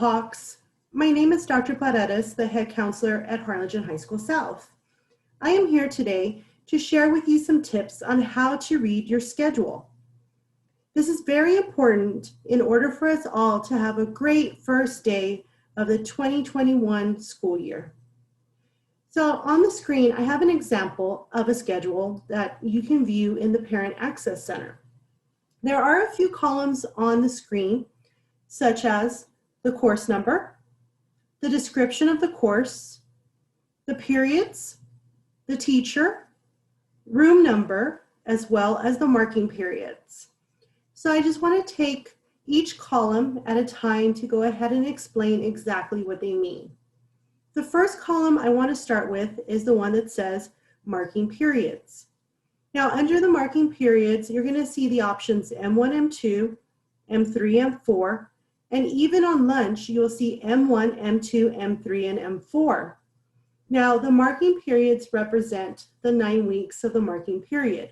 Hawks. My name is Dr. Paredes, the head counselor at Harlingen High School South. I am here today to share with you some tips on how to read your schedule. This is very important in order for us all to have a great first day of the 2021 school year. So on the screen, I have an example of a schedule that you can view in the Parent Access Center. There are a few columns on the screen, such as the course number, the description of the course, the periods, the teacher, room number, as well as the marking periods. So I just want to take each column at a time to go ahead and explain exactly what they mean. The first column I want to start with is the one that says marking periods. Now under the marking periods, you're going to see the options M1, M2, M3, M4, and even on lunch, you'll see M1, M2, M3, and M4. Now the marking periods represent the 9 weeks of the marking period.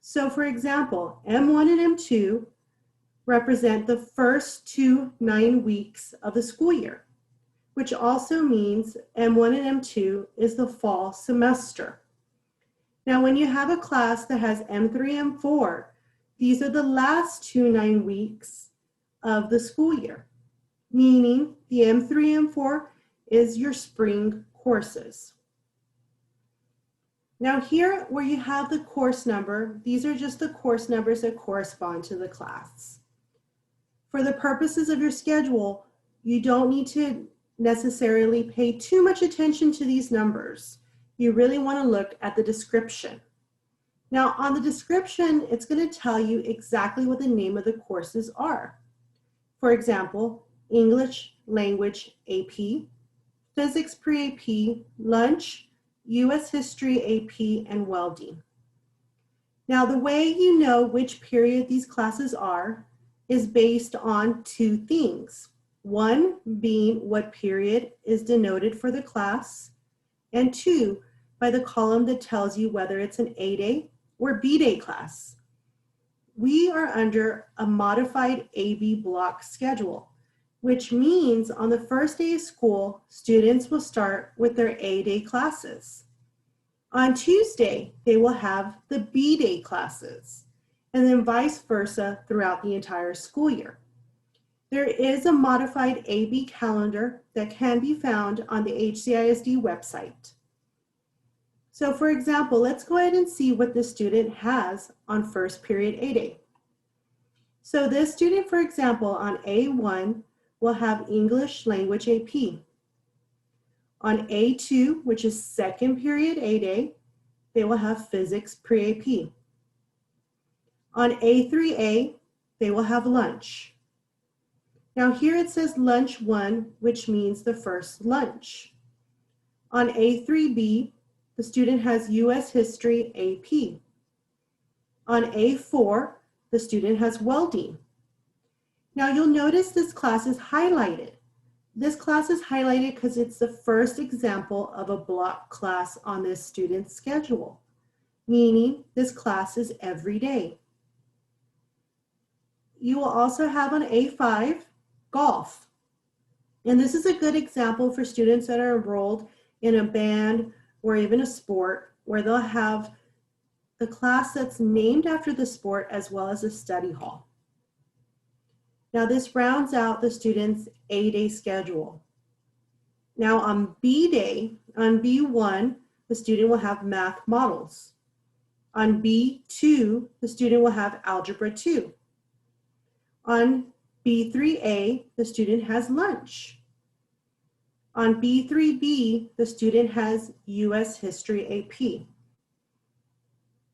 So for example, M1 and M2 represent the first 2 9 weeks of the school year, which also means M1 and M2 is the fall semester. Now, when you have a class that has M3, M4, these are the last 2 9 weeks of the school year, meaning the M3, M4 is your spring courses. Now here where you have the course number, these are just the course numbers that correspond to the class. For the purposes of your schedule, you don't need to necessarily pay too much attention to these numbers. You really want to look at the description. Now on the description, it's going to tell you exactly what the name of the courses are. For example, English Language AP, Physics Pre-AP, Lunch, U.S. History AP, and Welding. Now the way you know which period these classes are is based on 2 things. One being what period is denoted for the class, and 2, by the column that tells you whether it's an A-day or B-day class. We are under a modified AB block schedule, which means on the first day of school, students will start with their A-day classes. On Tuesday, they will have the B-day classes, and then vice versa throughout the entire school year. There is a modified AB calendar that can be found on the HCISD website. So for example, let's go ahead and see what the student has on first period A-day. So this student, for example, on A1 will have English Language AP. On A2, which is second period A-day, they will have Physics Pre-AP. On A3A, they will have Lunch. Now here it says Lunch 1, which means the first lunch. On A3B, the student has U.S. History AP. On A4, the student has Welding. Now you'll notice this class is highlighted. This class is highlighted because it's the first example of a block class on this student's schedule, meaning this class is every day. You will also have on A5, Golf. And this is a good example for students that are enrolled in a band or even a sport where they'll have the class that's named after the sport as well as a study hall. Now this rounds out the student's A-day schedule. Now on B-day, on B1, the student will have math models. On B2, the student will have Algebra 2. On B3A, the student has Lunch. On B3B, the student has U.S. History AP.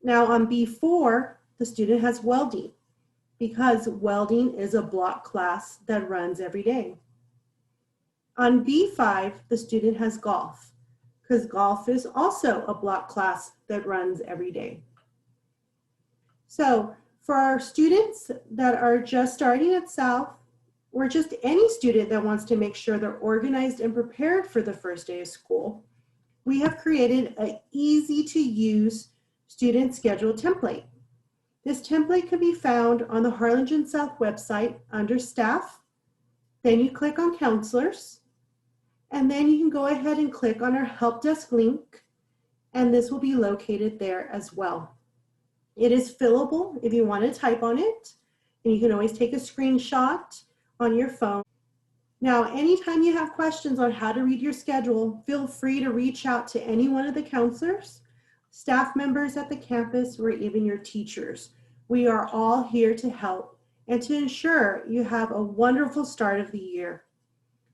Now on B4, the student has Welding, because welding is a block class that runs every day. On B5, the student has Golf, because golf is also a block class that runs every day. So for our students that are just starting at South, or just any student that wants to make sure they're organized and prepared for the first day of school, we have created an easy to use student schedule template. This template can be found on the Harlingen South website under Staff, Then you click on counselors, and then you can go ahead and click on our help desk link, and this will be located there as well. It is fillable if you want to type on it, and you can always take a screenshot on your phone. Now, anytime you have questions on how to read your schedule, feel free to reach out to any one of the counselors, staff members at the campus, or even your teachers. We are all here to help and to ensure you have a wonderful start of the year.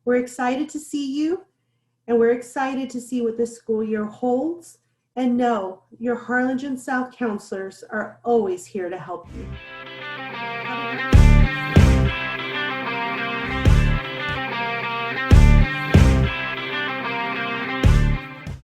We're excited to see you, and we're excited to see what this school year holds. And know your Harlingen South counselors are always here to help you.